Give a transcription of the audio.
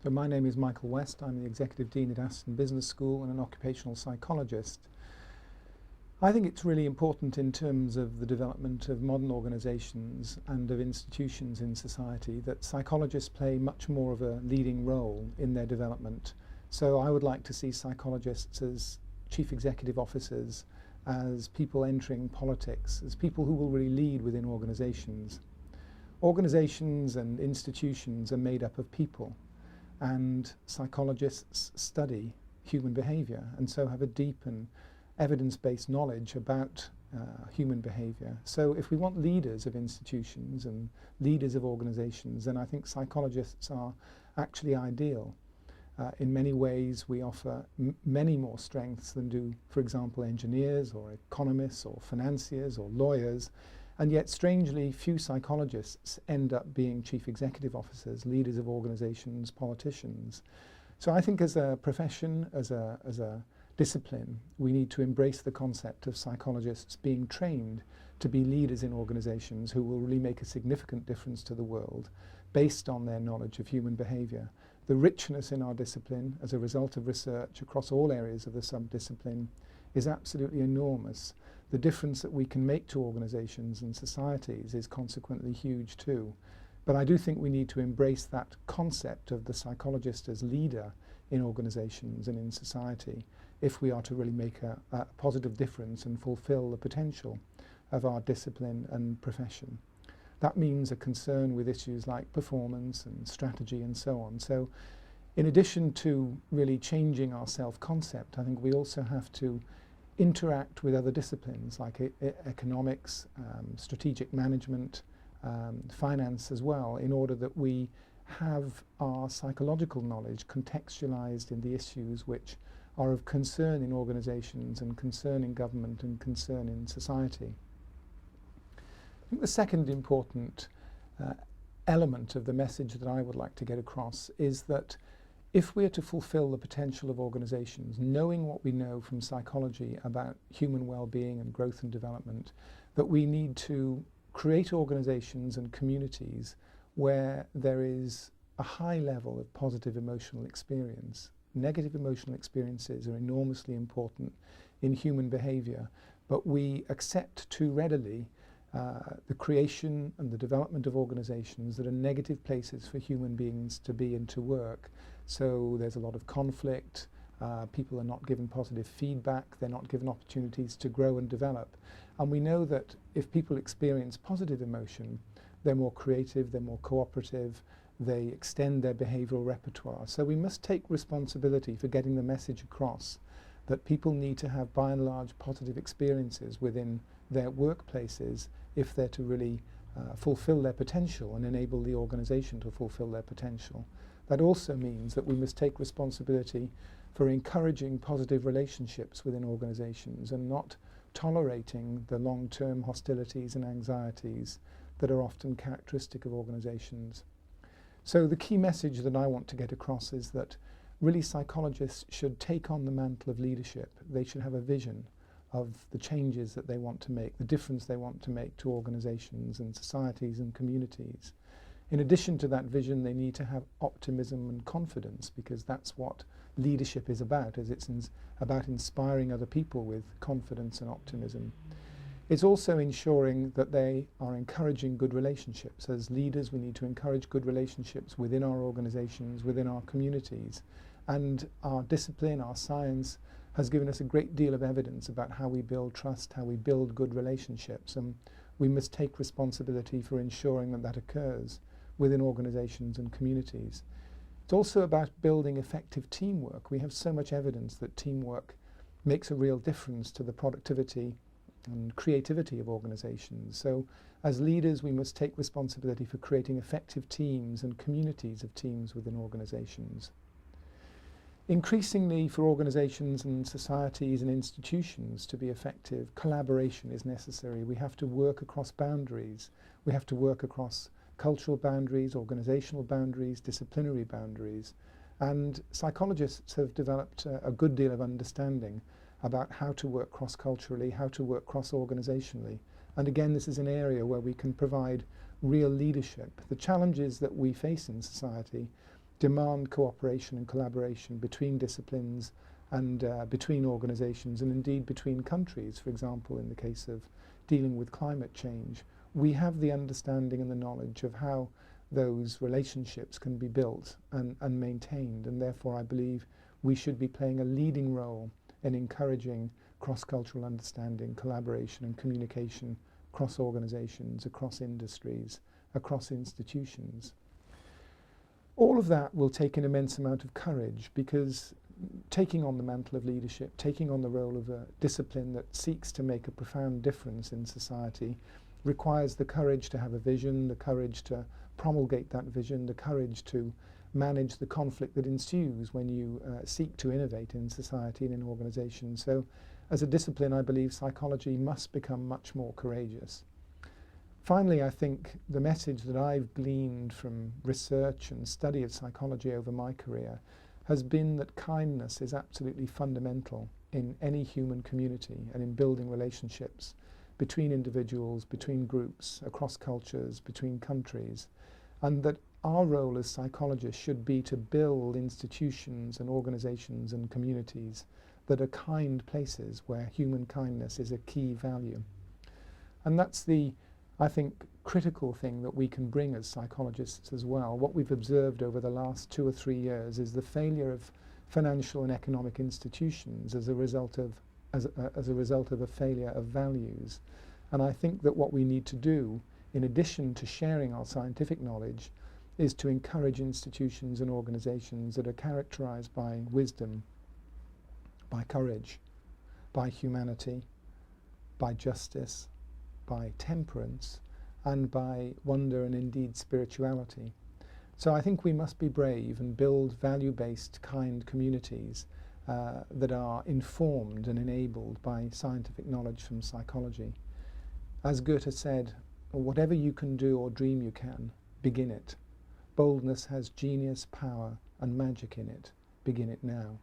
So my name is Michael West. I'm the Executive Dean at Aston Business School and an Occupational Psychologist. I think it's really important in terms of the development of modern organisations and of institutions in society that psychologists play much more of a leading role in their development. So I would like to see psychologists as chief executive officers, as people entering politics, as people who will really lead within organisations. Organisations and institutions are made up of people, and psychologists study human behaviour and so have a deep and evidence-based knowledge about human behaviour. So if we want leaders of institutions and leaders of organisations, then I think psychologists are actually ideal. In many ways we offer many more strengths than do, for example, engineers or economists or financiers or lawyers, and yet strangely few psychologists end up being chief executive officers, leaders of organisations, politicians. So I think as a profession, as a discipline, we need to embrace the concept of psychologists being trained to be leaders in organisations who will really make a significant difference to the world based on their knowledge of human behaviour. The richness in our discipline as a result of research across all areas of the subdiscipline is absolutely enormous. The difference that we can make to organisations and societies is consequently huge too. But I do think we need to embrace that concept of the psychologist as leader in organisations and in society if we are to really make a positive difference and fulfil the potential of our discipline and profession. That means a concern with issues like performance and strategy and so on. So in addition to really changing our self-concept, I think we also have to interact with other disciplines like economics, strategic management, finance as well, in order that we have our psychological knowledge contextualized in the issues which are of concern in organizations and concern in government and concern in society. I think the second important element of the message that I would like to get across is that if we are to fulfill the potential of organizations, knowing what we know from psychology about human well-being and growth and development, that we need to create organizations and communities where there is a high level of positive emotional experience. Negative emotional experiences are enormously important in human behavior, but we accept too readily the creation and the development of organizations that are negative places for human beings to be and to work. So there's a lot of conflict, people are not given positive feedback, they're not given opportunities to grow and develop. And we know that if people experience positive emotion, they're more creative, they're more cooperative, they extend their behavioral repertoire. So we must take responsibility for getting the message across that people need to have by and large positive experiences within their workplaces if they're to really fulfill their potential and enable the organization to fulfill their potential. That also means that we must take responsibility for encouraging positive relationships within organizations and not tolerating the long-term hostilities and anxieties that are often characteristic of organizations. So the key message that I want to get across is that really psychologists should take on the mantle of leadership. They should have a vision of the changes that they want to make, the difference they want to make to organizations and societies and communities. In addition to that vision, they need to have optimism and confidence, because that's what leadership is about, it's about inspiring other people with confidence and optimism. It's also ensuring that they are encouraging good relationships. As leaders, we need to encourage good relationships within our organizations, within our communities. And our discipline, our science, has given us a great deal of evidence about how we build trust, how we build good relationships, and we must take responsibility for ensuring that that occurs within organizations and communities. It's also about building effective teamwork. We have so much evidence that teamwork makes a real difference to the productivity and creativity of organizations. So as leaders, we must take responsibility for creating effective teams and communities of teams within organizations. Increasingly, for organizations and societies and institutions to be effective, collaboration is necessary. We have to work across boundaries. We have to work across cultural boundaries, organizational boundaries, disciplinary boundaries. And psychologists have developed a good deal of understanding about how to work cross-culturally, how to work cross-organizationally. And again, this is an area where we can provide real leadership. The challenges that we face in society demand cooperation and collaboration between disciplines and between organisations, and indeed between countries. For example, in the case of dealing with climate change, we have the understanding and the knowledge of how those relationships can be built and maintained, and therefore I believe we should be playing a leading role in encouraging cross-cultural understanding, collaboration and communication across organisations, across industries, across institutions. All of that will take an immense amount of courage, because taking on the mantle of leadership, taking on the role of a discipline that seeks to make a profound difference in society, requires the courage to have a vision, the courage to promulgate that vision, the courage to manage the conflict that ensues when you seek to innovate in society and in organizations. So as a discipline, I believe psychology must become much more courageous. Finally, I think the message that I've gleaned from research and study of psychology over my career has been that kindness is absolutely fundamental in any human community and in building relationships between individuals, between groups, across cultures, between countries, and that our role as psychologists should be to build institutions and organizations and communities that are kind places where human kindness is a key value. And that's the, I think, critical thing that we can bring as psychologists as well. What we've observed over the last 2 or 3 years is the failure of financial and economic institutions as a result of a failure of values. And I think that what we need to do, in addition to sharing our scientific knowledge, is to encourage institutions and organizations that are characterized by wisdom, by courage, by humanity, by justice, by temperance, and by wonder and indeed spirituality. So I think we must be brave and build value-based, kind communities that are informed and enabled by scientific knowledge from psychology. As Goethe said, whatever you can do or dream you can, begin it. Boldness has genius, power, and magic in it. Begin it now.